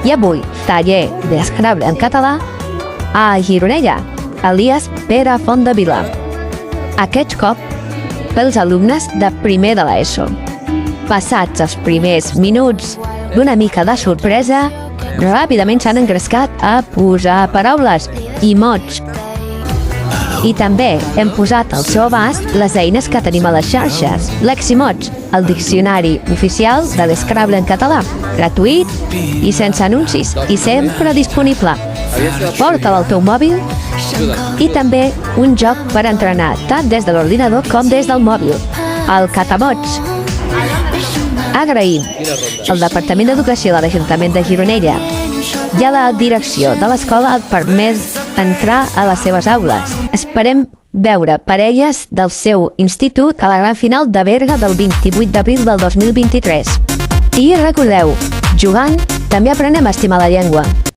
I avui, taller de Scrabble en català a Gironella, alias Pere Fontdevila. Aquest cop pels alumnes de primer de l'ESO. Passats els primers minuts d'una mica de sorpresa, ràpidament s'han engrescat a posar paraules i mots. I també hem posat al seu abast les eines que tenim a les xarxes. Leximots, el diccionari oficial de l'Scrabble en català, gratuït i sense anuncis, i sempre disponible. Porta'l al teu mòbil i també un joc per entrenar, tant des de l'ordinador com des del mòbil, el Catamots. Agraïm al Departament d'Educació de l'Ajuntament de Gironella i a la direcció de l'escola el permès entrar a les seves aules. Esperem veure parelles del seu institut a la gran final de Berga del 28 d'abril del 2023. I recordeu, jugant també aprenem a estimar la llengua.